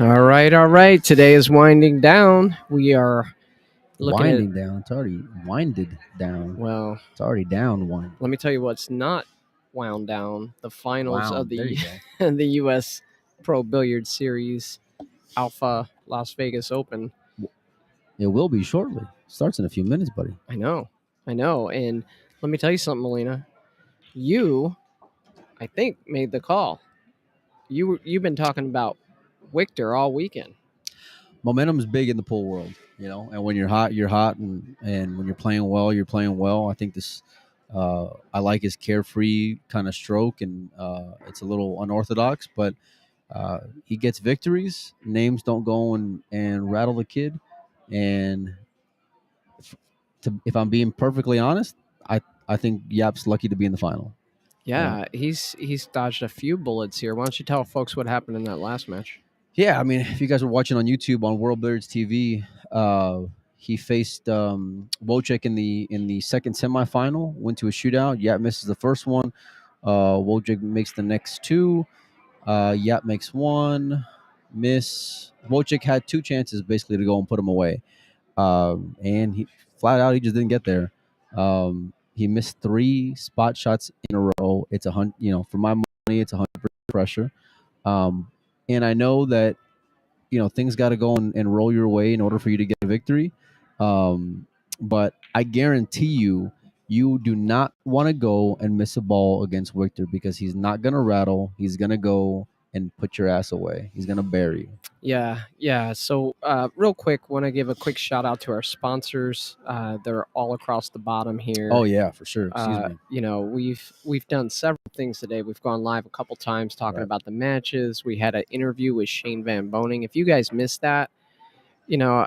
All right, all right. Today is winding down. We are looking Winding down. It's already winded down. well, It's already down one. let me tell you what's not wound down. The finals of Wound. There the you go. the US Pro Billiards Series Alpha Las Vegas Open. It will be shortly. Starts in a few minutes, buddy. I know. And let me tell you something, Melina. You, I think, made the call. You've been talking about Wiktor all weekend. Momentum is big in the pool world, and when you're hot, you're hot, and when you're playing well, you're playing well. I think this, I like his carefree kind of stroke, and it's a little unorthodox, but he gets victories. Names don't go and rattle the kid, and if I'm being perfectly honest, I think Yap's lucky to be in the final. Yeah, he's dodged a few bullets here. Why don't you tell folks what happened in that last match? Yeah, I mean, if you guys were watching on YouTube on World Billiards TV, he faced Wojciech in the second semifinal. Went to a shootout. Yap misses the first one. Wojciech makes the next two. Yap makes one. Miss. Wojciech had two chances basically to go and put him away, and he flat out he just didn't get there. He missed three spot shots in a row. It's for my money, it's 100% pressure. And I know that things got to go and roll your way in order for you to get a victory. But I guarantee you do not want to go and miss a ball against Wiktor because he's not going to rattle. He's going to go and put your ass away. He's going to bury you. Yeah. So, real quick, want to give a quick shout out to our sponsors. They're all across the bottom here. Oh yeah, for sure. Excuse me. We've done several things today. We've gone live a couple times talking about the matches. We had an interview with Shane Van Boning. If you guys missed that, I'm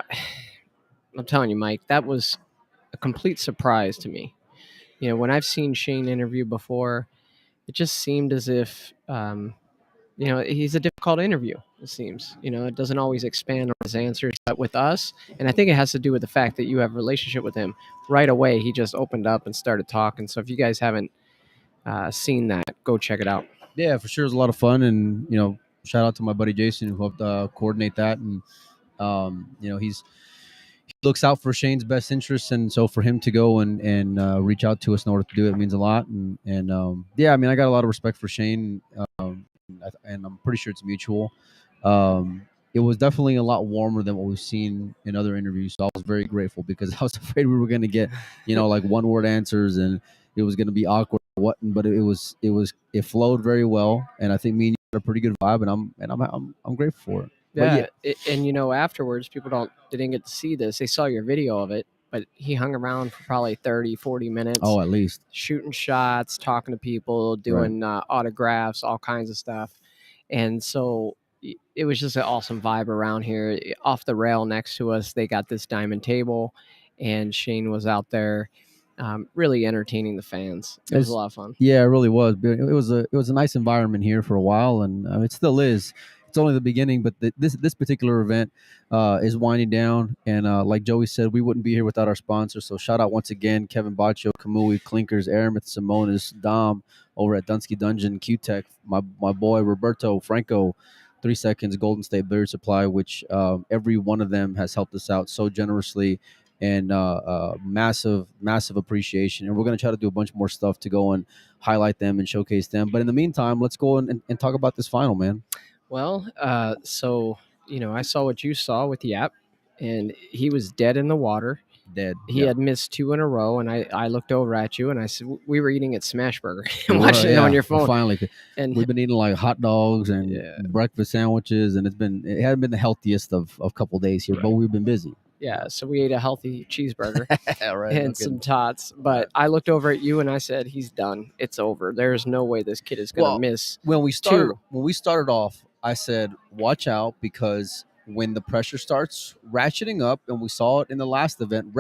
telling you, Mike, that was a complete surprise to me. When I've seen Shane interview before, it just seemed as if he's a difficult interview. It seems, it doesn't always expand on his answers, but with us, and I think it has to do with the fact that you have a relationship with him. Right away, he just opened up and started talking. So if you guys haven't seen that, go check it out. Yeah, for sure. It was a lot of fun, and shout out to my buddy Jason who helped coordinate that, and he looks out for Shane's best interests, and so for him to go and reach out to us in order to do it means a lot. And yeah, I mean, I got a lot of respect for Shane, and I'm pretty sure it's mutual. It was definitely a lot warmer than what we've seen in other interviews, so I was very grateful because I was afraid we were going to get like one word answers and it was going to be awkward. But it flowed very well, and I think me and you had a pretty good vibe, and I'm grateful for it. Yeah. And afterwards, people didn't get to see this. They saw your video of it, but he hung around for probably 30, 40 minutes. Oh, at least. Shooting shots, talking to people, doing autographs, all kinds of stuff. And so it was just an awesome vibe around here. Off the rail next to us, they got this diamond table, and Shane was out there really entertaining the fans. It was a lot of fun. Yeah, it really was. It was a nice environment here for a while, and it still is. It's only the beginning, but this particular event is winding down. And like Joey said, we wouldn't be here without our sponsors. So shout out once again, Kevin Baccio, Kamui, Clinkers, Aramith, Simonis, Dom over at Dunsky Dungeon, Q-Tech, my boy Roberto, Franco, 3 Seconds, Golden State Billiard Supply, which every one of them has helped us out so generously. And massive appreciation. And we're going to try to do a bunch more stuff to go and highlight them and showcase them. But in the meantime, let's go and talk about this final, man. Well, so, I saw what you saw with Yap, and he was dead in the water. Dead. He had missed two in a row, and I looked over at you, and I said, we were eating at Smashburger and watching it on your phone. Finally. And we've been eating like hot dogs and breakfast sandwiches, and it hadn't been the healthiest of a couple of days here, but we've been busy. Yeah, so we ate a healthy cheeseburger and some tots. But I looked over at you and I said, "He's done. It's over. There's no way this kid is going to miss." When we started off, I said, "Watch out," because when the pressure starts ratcheting up, and we saw it in the last event,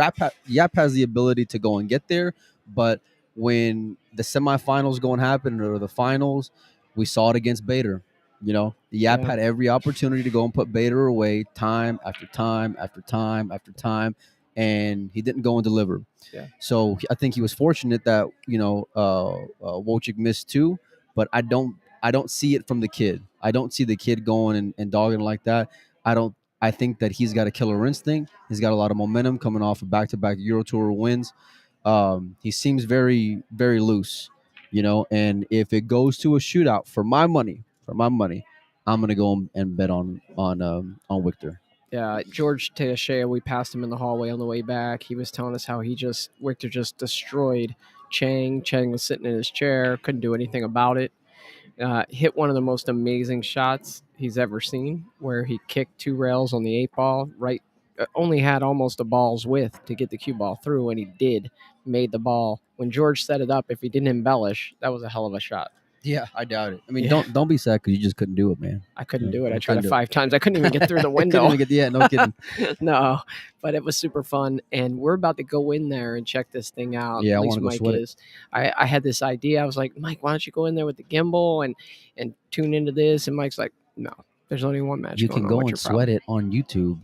Yap has the ability to go and get there. But when the semifinals go and happen or the finals, we saw it against Bader. Yap had every opportunity to go and put Bader away time after time after time after time, and he didn't go and deliver. Yeah. So I think he was fortunate that Wojciech missed two, but I don't see it from the kid. I don't see the kid going and dogging like that. I don't. I think that he's got a killer instinct. He's got a lot of momentum coming off of back-to-back Euro Tour wins. He seems very, very loose, And if it goes to a shootout, for my money, I'm gonna go and bet on Wiktor. Yeah, George Teixeira, we passed him in the hallway on the way back. He was telling us how Wiktor just destroyed Chang. Chang was sitting in his chair, couldn't do anything about it. Hit one of the most amazing shots he's ever seen, where he kicked 2 rails on the 8 ball, right? Only had almost a ball's width to get the cue ball through, and he made the ball. When George set it up, if he didn't embellish, that was a hell of a shot. Yeah, I doubt it. I mean, don't be sad because you just couldn't do it, man. I couldn't do it. I tried it 5 times. I couldn't even get through the window. No kidding. No, but it was super fun, and we're about to go in there and check this thing out. Yeah, At I least wanna go Mike sweat it. is. I had this idea. I was like, Mike, why don't you go in there with the gimbal and tune into this? And Mike's like, no, there's only one match. You going can on. go What's and your sweat it on YouTube.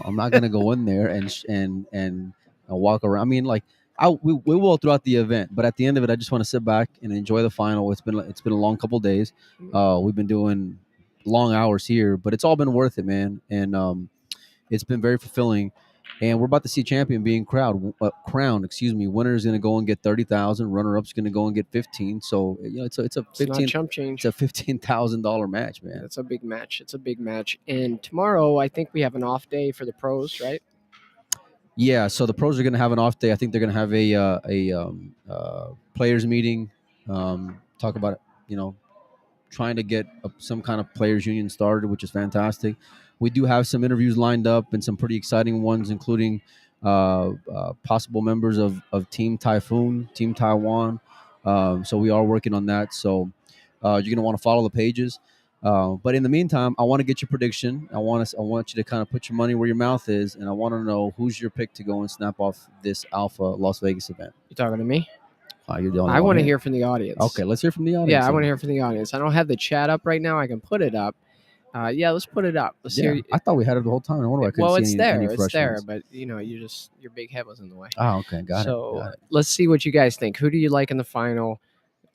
I'm not gonna go in there and walk around. I mean, like we will throughout the event, but at the end of it, I just want to sit back and enjoy the final. It's been a long couple of days. We've been doing long hours here, but it's all been worth it, man. And it's been very fulfilling. And we're about to see champion being crowned. Excuse me. Winner is going to go and get 30,000. Runner up's going to go and get 15. So it's a It's not 15. chump change. It's a $15,000 match, man. It's a big match. It's a big match. And tomorrow, I think we have an off day for the pros, right? Yeah, so the pros are going to have an off day. I think they're going to have a players meeting, talk about trying to get some kind of players union started, which is fantastic. We do have some interviews lined up and some pretty exciting ones, including possible members of Team Typhoon, Team Taiwan. So we are working on that. So you're going to want to follow the pages. But in the meantime, I want to get your prediction. I want you to kind of put your money where your mouth is, and I want to know who's your pick to go and snap off this Alpha Las Vegas event. You talking to me? You're the only I one want to here. hear from the audience. Okay, let's hear from the audience. Yeah, I want to hear from the audience. I don't have the chat up right now. I can put it up. Yeah, let's put it up. Let's hear. I thought we had it the whole time. I wonder why I couldn't Well, see it's any, there. any It's fresh there, ones. but your big head was in the way. Oh, okay, got it. So let's see what you guys think. Who do you like in the final?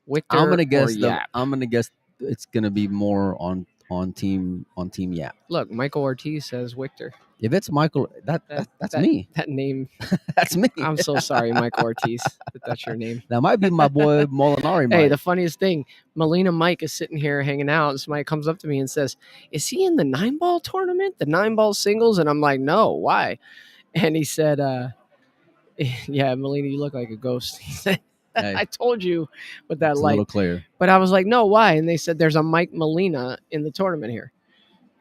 Wiktor I'm gonna guess. or Yap? I'm gonna guess it's gonna be more on team Yap. Look, Michael Ortiz says Wiktor. If it's Michael, that's me. That name. That's me. I'm so sorry, Michael Ortiz. That's your name. That might be my boy Molinari. Hey, Mike. the funniest thing, Molina Mike is sitting here hanging out, and somebody comes up to me and says, "Is he in the 9-ball tournament, the 9-ball singles?" And I'm like, "No, why?" And he said, "Yeah, Molina, you look like a ghost." He said, Hey, "I told you with that it's a light." little clear. But I was like, "No, why?" And they said, "There's a Mike Molina in the tournament here."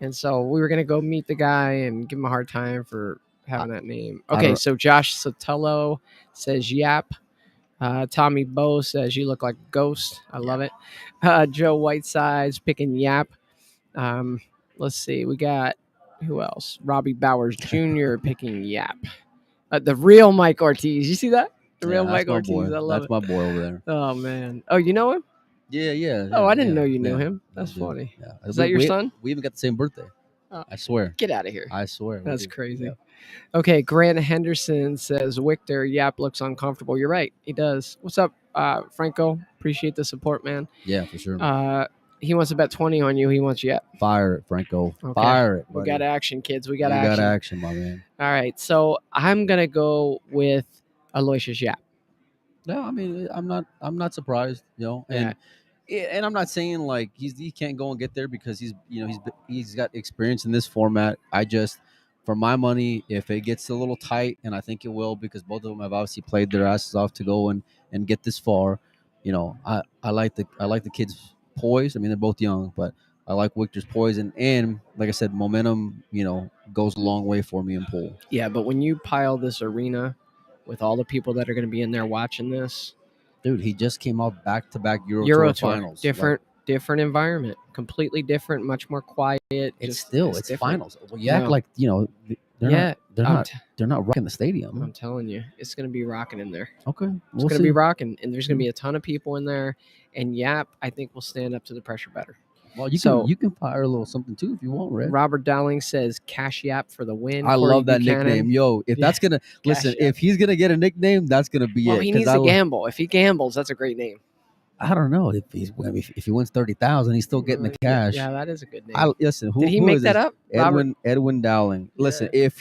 And so we were gonna go meet the guy and give him a hard time for having that name. Okay, so Josh Sotelo says Yap. Tommy Bowe says you look like a ghost. I love it. Joe Whiteside's picking Yap. Let's see. We got who else? Robbie Bowers Jr. picking Yap. The real Mike Ortiz. You see that? The real that's Mike my Ortiz. boy. I love That's my boy over there. it. Oh man. Oh, you know him? Yeah. Oh, I didn't know you knew yeah, him. That's yeah, funny. yeah. Is that your son? We even got the same birthday. Oh. I swear. Get out of here. I swear. That's do. crazy. Yeah. Okay, Grant Henderson says Wiktor Yap looks uncomfortable. You're right, he does. What's up, Franco? Appreciate the support, man. Yeah, for sure. He wants to bet 20 on you. He wants Yap. Fire it, Franco. Okay. Fire it. We buddy. got action, kids. We You got action. got action, my man. All right, so I'm gonna go with Aloysius Yap. No, I mean I'm not surprised, and I'm not saying like he can't go and get there because he's got experience in this format. I just, for my money, if it gets a little tight, and I think it will because both of them have obviously played their asses off to go and get this far, I like the kids' poise. I mean they're both young, but I like Wiktor's poise and like I said, momentum goes a long way for me in pool. Yeah, but when you pile this arena with all the people that are going to be in there watching this, dude, he just came off back-to-back Euro Tour finals. Different environment, completely different, much more quiet. It's different. finals. Well, you act like they're not rocking the stadium. I'm telling you, it's going to be rocking in there. Okay, It's going to be rocking, and there's going to be a ton of people in there. And Yap, I think, will stand up to the pressure better. Well, you can fire a little something too if you want, Red. Robert Dowling says Cash Yap for the win. I Corey love that Buchanan. nickname. Yo, if that's gonna listen, Yap. if he's gonna get a nickname, that's gonna be Well, it. he needs to gamble. If he gambles, that's a great name. I don't know if he wins 30,000, he's still getting the cash. Yeah, that is a good name. Listen. Did he Who make is that this? up? Robert? Edwin Dowling. Listen, Yeah. if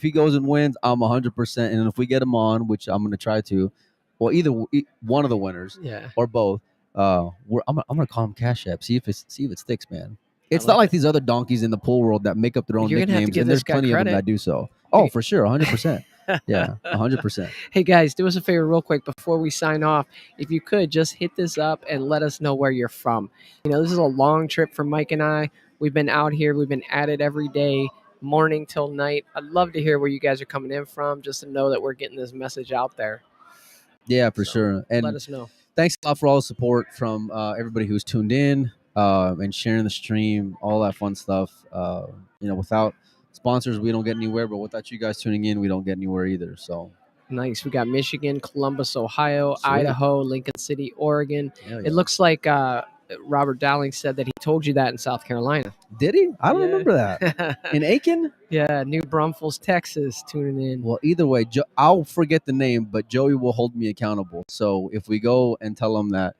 he goes and wins, I'm 100%. And if we get him on, which I'm going to try to, well, either one of the winners, Yeah. or both, I'm gonna call him Cash App. See if it sticks, man. It's like not like it. these other donkeys in the pool world that make up their own You're gonna have to nicknames, give and this there's guy plenty of them credit. that do so. Oh, for sure, 100%. Yeah, 100%. Hey guys, do us a favor real quick before we sign off. If you could just hit this up and let us know where you're from. You know, this is a long trip for Mike and I. We've been out here, we've been at it every day, morning till night. I'd love to hear where you guys are coming in from, just to know that we're getting this message out there. Yeah, for So, sure. And let us know. thanks a lot for all the support from everybody who's tuned in and sharing the stream, all that fun stuff. Without sponsors, we don't get anywhere, but without you guys tuning in, we don't get anywhere either. So Nice. We got Michigan, Columbus, Ohio, Sweet. Idaho, Lincoln City, Oregon. Hell It yeah. looks like Robert Dowling said that he told you that in South Carolina. Did he? I don't Yeah. remember that. In Aiken? Yeah, New Braunfels, Texas, tuning in. Well, either way, I'll forget the name, but Joey will hold me accountable. So if we go and tell him that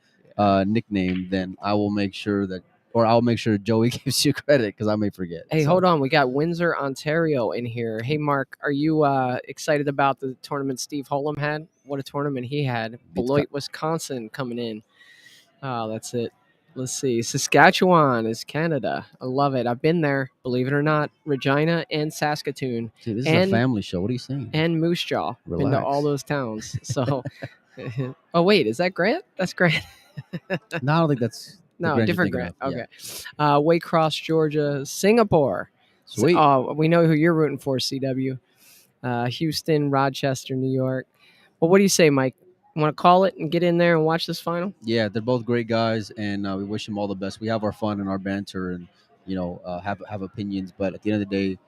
nickname, then I will make sure that, or I'll make sure Joey gives you credit because I may forget. Hey, So, hold on. We got Windsor, Ontario in here. Hey, Mark, are you excited about the tournament Steve Holm had? What a tournament he had. Beloit, Wisconsin coming in. Oh, that's it. Let's see. Saskatchewan is Canada. I love it. I've been there, believe it or not. Regina and Saskatoon. Dude, this is a family show. What are you saying? And Moose Jaw. Been to Relax. all those towns. So, oh, wait. Is that Grant? That's Grant. No, I don't think that's the No, Grant you're different thinking Grant. of. Okay. Yeah. Waycross, Georgia, Singapore. Sweet. We know who you're rooting for, CW. Houston, Rochester, New York. Well, what do you say, Mike? Want to call it and get in there and watch this final? Yeah, they're both great guys, and we wish them all the best. We have our fun and our banter, and have opinions. But at the end of the day,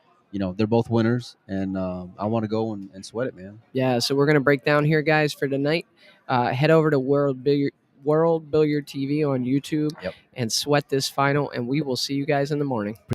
they're both winners, and I want to go and sweat it, man. Yeah, so we're gonna break down here, guys, for tonight. Head over to World Billiard TV on YouTube and sweat this final, and we will see you guys in the morning.